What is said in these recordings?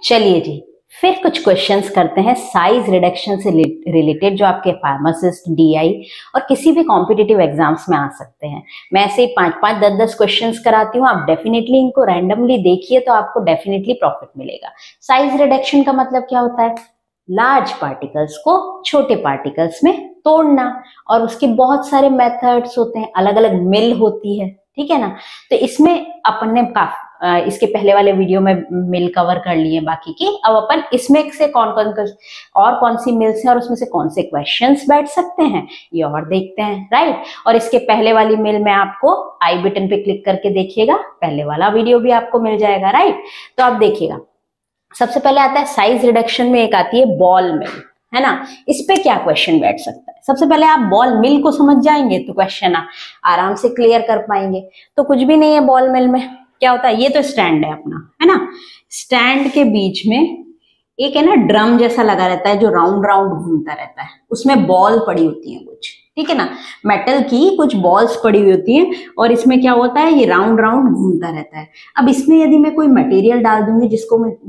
चलिए जी, फिर कुछ क्वेश्चंस करते हैं साइज रिडक्शन से रिलेटेड, जो आपके फार्मासिस्ट, डीआई और किसी भी कॉम्पिटिटिव एग्जाम्स में आ सकते हैं। मैं ऐसे ही 5-5, 10-10 क्वेश्चंस कराती हूँ, आप डेफिनेटली इनको रैंडमली देखिए तो आपको डेफिनेटली प्रॉफिट मिलेगा। साइज रिडक्शन का मतलब क्या होता है? लार्ज पार्टिकल्स को छोटे पार्टिकल्स में तोड़ना, और उसके बहुत सारे मेथड्स होते हैं, अलग अलग मिल होती है, ठीक है ना। तो इसमें अपन ने इसके पहले वाले वीडियो में मिल कवर कर लिए बाकी की। अब अपन इसमें से कौन सी मिल्स हैं और उसमें से कौन से क्वेश्चंस बैठ सकते हैं ये और देखते हैं, राइट। और इसके पहले वाली मिल में आपको आई बटन पे क्लिक करके देखिएगा, पहले वाला वीडियो भी आपको मिल जाएगा, राइट। तो आप देखिएगा, सबसे पहले आता है साइज रिडक्शन में एक आती है बॉल मिल, है ना। इस पे क्या क्वेश्चन बैठ सकता है? सबसे पहले आप बॉल मिल को समझ जाएंगे तो क्वेश्चन आराम से क्लियर कर पाएंगे। तो कुछ भी नहीं है बॉल मिल में, क्या होता है? ये तो स्टैंड है अपना, है ना। स्टैंड के बीच में एक है ना ड्रम जैसा लगा रहता है जो राउंड राउंड घूमता रहता है, उसमें बॉल पड़ी होती है कुछ, ठीक है ना। मेटल की कुछ बॉल्स पड़ी हुई होती हैं और इसमें क्या होता है, ये राउंड राउंड घूमता रहता है। अब इसमें यदि मैं कोई मटेरियल डाल दूंगी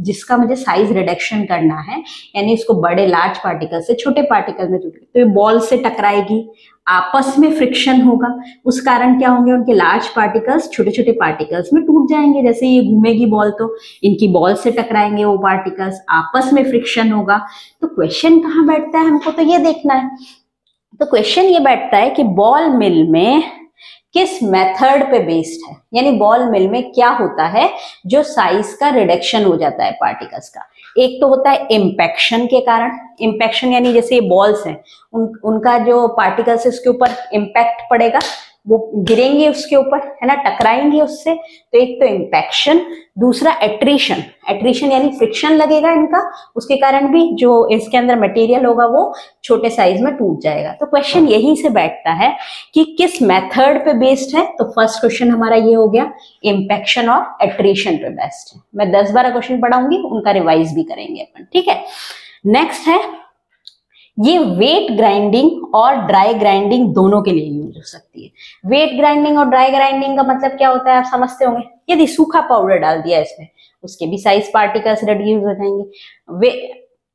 जिसका मुझे साइज रिडक्शन करना है, यानी इसको बड़े लार्ज पार्टिकल से छोटे पार्टिकल में तो ये बॉल से टकराएगी, आपस में फ्रिक्शन होगा, उस कारण क्या होंगे, उनके लार्ज पार्टिकल्स छोटे छोटे पार्टिकल्स में टूट जाएंगे। जैसे ये घूमेगी बॉल तो इनकी बॉल से टकराएंगे वो पार्टिकल्स, आपस में फ्रिक्शन होगा। तो क्वेश्चन कहाँ बैठता है, हमको तो ये देखना है। तो क्वेश्चन ये बैठता है कि बॉल मिल में किस मेथड पे बेस्ड है, यानी बॉल मिल में क्या होता है जो साइज का रिडक्शन हो जाता है पार्टिकल्स का। एक तो होता है इम्पैक्शन के कारण, इम्पैक्शन यानी जैसे ये बॉल्स हैं उनका जो पार्टिकल्स है उसके ऊपर इम्पैक्ट पड़ेगा, वो गिरेंगे उसके ऊपर, है ना, टकराएंगे उससे। तो एक तो इम्पैक्शन, दूसरा एट्रीशन, एट्रीशन यानी फ्रिक्शन लगेगा इनका, उसके कारण भी जो इसके अंदर मटेरियल होगा वो छोटे साइज में टूट जाएगा। तो क्वेश्चन यहीं से बैठता है कि किस मेथड पे बेस्ड है। तो फर्स्ट क्वेश्चन हमारा ये हो गया, इम्पैक्शन और एट्रीशन पे बेस्ड है। मैं 10-12 क्वेश्चन पढ़ाऊंगी, उनका रिवाइज भी करेंगे अपन, ठीक है। नेक्स्ट है, ये वेट ग्राइंडिंग और ड्राई ग्राइंडिंग दोनों के लिए यूज हो सकती है। वेट ग्राइंडिंग और ड्राई ग्राइंडिंग का मतलब क्या होता है आप समझते होंगे। यदि सूखा पाउडर डाल दिया इसमें, उसके भी साइज पार्टिकल्स रिड्यूस हो जाएंगे।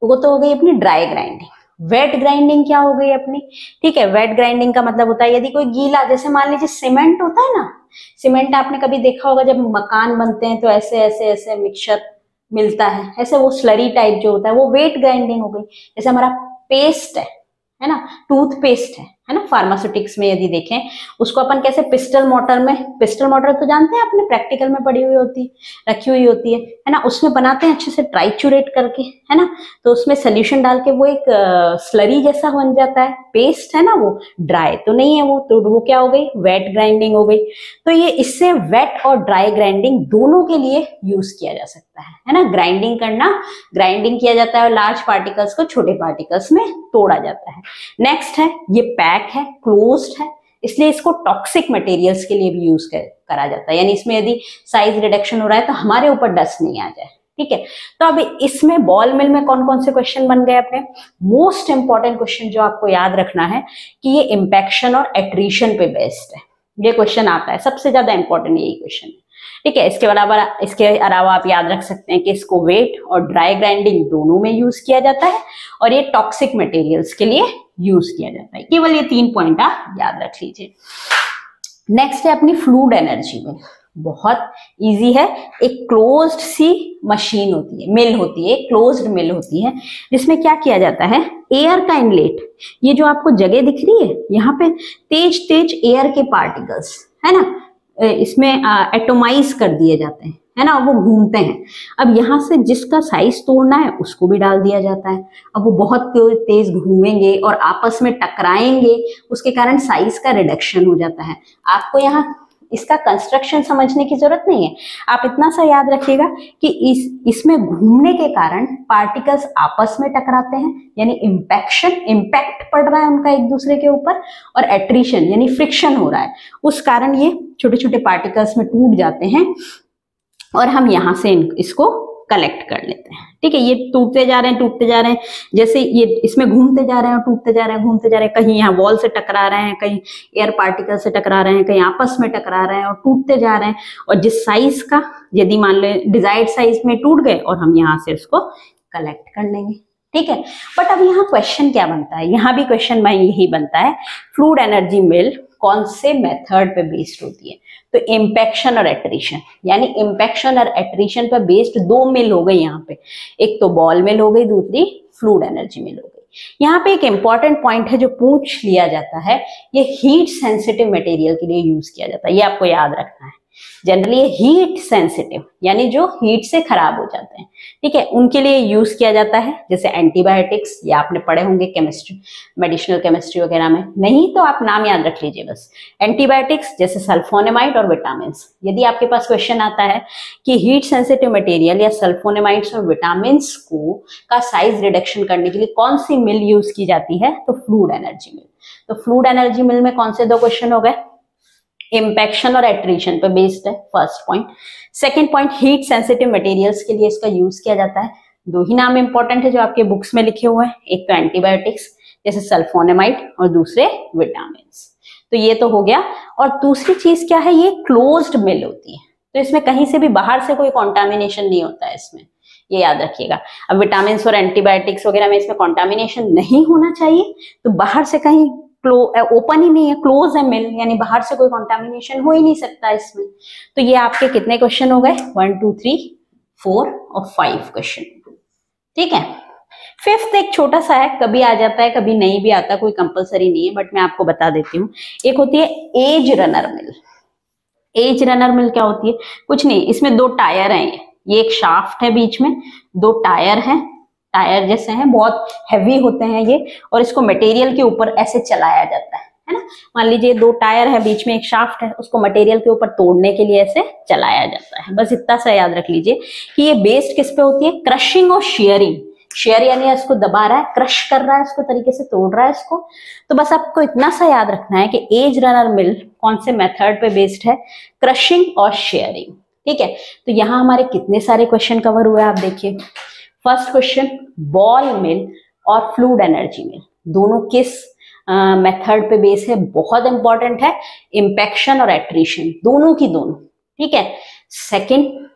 वो तो हो गई अपनी ड्राई ग्राइंडिंग। वेट ग्राइंडिंग क्या हो गई अपनी, ठीक है। वेट ग्राइंडिंग का मतलब होता है यदि कोई गीला, जैसे मान लीजिए सीमेंट होता है ना, सीमेंट आपने कभी देखा होगा जब मकान बनते हैं तो ऐसे ऐसे ऐसे मिक्सचर मिलता है, ऐसे वो स्लरी टाइप जो होता है वो वेट ग्राइंडिंग हो गई। जैसे हमारा पेस्ट है ना, टूथपेस्ट है ना, फार्मास्यूटिक्स में यदि देखें उसको अपन कैसे पिस्टल मोटर में, पिस्टल मोटर तो जानते हैं आपने, प्रैक्टिकल में पड़ी हुई होती है, रखी हुई होती है ना, उसमें बनाते हैं अच्छे से ट्राइचुरेट करके, है ना। तो उसमें सोल्यूशन डाल के वो एक स्लरी जैसा बन जाता है, पेस्ट है ना, वो ड्राई तो नहीं है वो, तो वो क्या हो गई, वेट ग्राइंडिंग हो गई। तो ये इससे वेट और ड्राई ग्राइंडिंग दोनों के लिए यूज किया जा सकता है ना। ग्राइंडिंग करना, ग्राइंडिंग किया जाता है और लार्ज पार्टिकल्स को छोटे पार्टिकल्स में तोड़ा जाता है। नेक्स्ट है, ये पैक है, क्लोज्ड है, इसलिए इसको टॉक्सिक मटेरियल्स के लिए भी यूज करा जाता है, यानी इसमें यदि साइज रिडक्शन हो रहा है तो हमारे ऊपर डस्ट नहीं आ जाए, ठीक है। तो अब इसमें बॉल मिल में कौन कौन से क्वेश्चन बन गए अपने। मोस्ट इंपॉर्टेंट क्वेश्चन जो आपको याद रखना है कि ये इम्पैक्शन और एट्रीशन पे बेस्ड है, ये क्वेश्चन आता है, सबसे ज्यादा इंपॉर्टेंट यही क्वेश्चन है, ठीक है। इसके अलावा आप याद रख सकते हैं कि इसको वेट और ड्राई ग्राइंडिंग दोनों में यूज किया जाता है और ये टॉक्सिक मटेरियल्स के लिए यूज किया जाता है। केवल ये 3 पॉइंट आप याद रख लीजिए। नेक्स्ट है अपनी फ्लूइड एनर्जी में, बहुत इजी है। एक क्लोज्ड सी मशीन होती है, मिल होती है, क्लोज्ड मिल होती है, जिसमें क्या किया जाता है, एयर का इनलेट, ये जो आपको जगह दिख रही है यहाँ पे तेज तेज एयर के पार्टिकल्स है ना, इसमें एटोमाइज कर दिए जाते हैं, है ना, वो घूमते हैं। अब यहाँ से जिसका साइज तोड़ना है उसको भी डाल दिया जाता है। अब वो बहुत तेज घूमेंगे और आपस में टकराएंगे, उसके कारण साइज का रिडक्शन हो जाता है। आपको यहाँ इसका कंस्ट्रक्शन समझने की जरूरत नहीं है, आप इतना सा याद रखिएगा कि इसमें घूमने के कारण पार्टिकल्स आपस में टकराते हैं, यानी इम्पैक्ट पड़ रहा है उनका एक दूसरे के ऊपर, और एट्रीशन यानी फ्रिक्शन हो रहा है, उस कारण ये छोटे छोटे पार्टिकल्स में टूट जाते हैं और हम यहाँ से इसको कलेक्ट कर लेते हैं। ठीक है, ये टूटते जा रहे हैं, टूटते जा रहे हैं, जैसे ये इसमें घूमते जा रहे हैं, टूटते जा रहे हैं, घूमते जा रहे हैं, कहीं यहाँ वॉल से टकरा रहे हैं, कहीं एयर पार्टिकल से टकरा रहे हैं, कहीं आपस में टकरा रहे हैं और टूटते जा रहे हैं। और जिस साइज का, यदि मान लो डिजायर्ड साइज में टूट गए और हम यहाँ से उसको कलेक्ट कर लेंगे। ठीक है, बट अब यहाँ क्वेश्चन क्या बनता है, यहाँ भी क्वेश्चन में यही बनता है, फ्लूइड एनर्जी मिल कौन से मेथड पे बेस्ड होती है? तो इम्पैक्शन और एट्रिशन, यानी इम्पैक्शन और एट्रिशन पे बेस्ड दो मिल हो गई यहाँ पे, एक तो बॉल मिल हो गई, दूसरी फ्लूइड एनर्जी मिल हो गई। यहाँ पे एक इंपॉर्टेंट पॉइंट है जो पूछ लिया जाता है, ये हीट सेंसिटिव मटेरियल के लिए यूज किया जाता है, ये आपको याद रखना है। जनरली हीट सेंसिटिव यानी जो हीट से खराब हो जाते हैं, ठीक है, उनके लिए यूज किया जाता है, जैसे एंटीबायोटिक्स, या आपने पढ़े होंगे केमिस्ट्री, मेडिसिनल केमिस्ट्री वगैरह में, नहीं तो आप नाम याद रख लीजिए बस। एंटीबायोटिक्स जैसे सल्फोनेमाइड और विटामिन। यदि आपके पास क्वेश्चन आता है कि हीट सेंसिटिव मटेरियल या सल्फोनेमाइड्स और विटामिन को का साइज रिडक्शन करने के लिए कौन सी मिल यूज की जाती है, तो फ्लूइड एनर्जी मिल। तो फ्लूइड एनर्जी मिल में कौन से दो क्वेश्चन हो गए, इम्पैक्शन और एट्रिशन पे बेस्ड है, first point. Second point, heat sensitive materials के लिए इसका यूज किया जाता है। दो ही नाम इंपॉर्टेंट है जो आपके बुक्स में लिखे हुए हैं, एक तो एंटीबायोटिक्स जैसे सल्फोनेमाइड और दूसरे विटामिन। तो ये तो हो गया। और दूसरी चीज क्या है, ये क्लोज्ड मिल होती है, तो इसमें कहीं से भी बाहर से कोई कॉन्टामिनेशन नहीं होता है इसमें, ये याद रखिएगा। अब विटामिन और एंटीबायोटिक्स वगैरह में इसमें कॉन्टामिनेशन नहीं होना चाहिए, तो बाहर से कहीं ओपन ही नहीं है, क्लोज है मिल, यानी बाहर से कोई कंटामिनेशन हो ही नहीं सकता इसमें। तो ये आपके कितने क्वेश्चन हो गए, 1 2 3 4 और 5 क्वेश्चन। ठीक है, फिफ्थ एक छोटा सा है, कभी आ जाता है कभी नहीं भी आता, कोई कंपलसरी नहीं है, बट मैं आपको बता देती हूँ। एक होती है एज रनर मिल। एज रनर मिल क्या होती है, कुछ नहीं, इसमें दो टायर हैं, ये एक शाफ्ट है, बीच में दो टायर हैं, टायर जैसे हैं, बहुत हैवी होते हैं ये, और इसको मटेरियल के ऊपर ऐसे चलाया जाता है ना। मान लीजिए दो टायर है, बीच में एक शाफ्ट है, उसको मटेरियल के ऊपर तोड़ने के लिए ऐसे चलाया जाता है। बस इतना सा याद रख लीजिए कि ये बेस्ड किस पे होती है, क्रशिंग और शेयरिंग। शेयर यानी इसको दबा रहा है, क्रश कर रहा है, इसको तरीके से तोड़ रहा है इसको। तो बस आपको इतना सा याद रखना है कि एज रनर मिल कौन से मेथड पे बेस्ड है, क्रशिंग और शेयरिंग। ठीक है, तो यहाँ हमारे कितने सारे क्वेश्चन कवर हुए आप देखिए। फर्स्ट क्वेश्चन, बॉल मिल और फ्लूइड एनर्जी मिल दोनों किस मेथड पे बेस है, बहुत इंपॉर्टेंट है, इम्पैक्शन और एट्रिशन, दोनों की दोनों। ठीक है, सेकंड,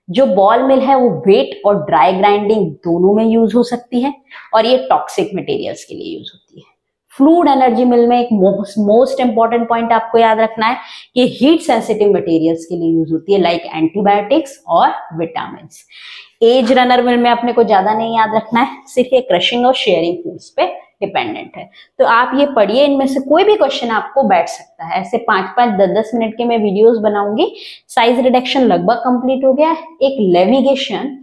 जो बॉल मिल है वो वेट और ड्राई ग्राइंडिंग दोनों में यूज हो सकती है, और ये टॉक्सिक मटेरियल्स के लिए यूज होती है। फ्लूइड एनर्जी मिल में एक मोस्ट इंपॉर्टेंट पॉइंट आपको याद रखना है कि हीट सेंसिटिव मटेरियल्स के लिए यूज होती है, लाइक एंटीबायोटिक्स और विटामिन। एज रनर मिल में अपने को ज्यादा नहीं याद रखना है, सिर्फ ये क्रशिंग और शेयरिंग फोर्स पे डिपेंडेंट है। तो आप ये पढ़िए, इनमें से कोई भी क्वेश्चन आपको बैठ सकता है। ऐसे 5-5 10-10 मिनट के मैं वीडियोस बनाऊंगी। साइज रिडक्शन लगभग कंप्लीट हो गया, एक लेविगेशन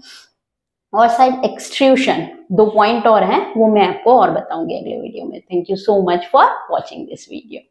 और साइड एक्सट्रूशन, 2 पॉइंट और हैं, वो मैं आपको और बताऊंगी अगले वीडियो में। Thank you so much for watching this video.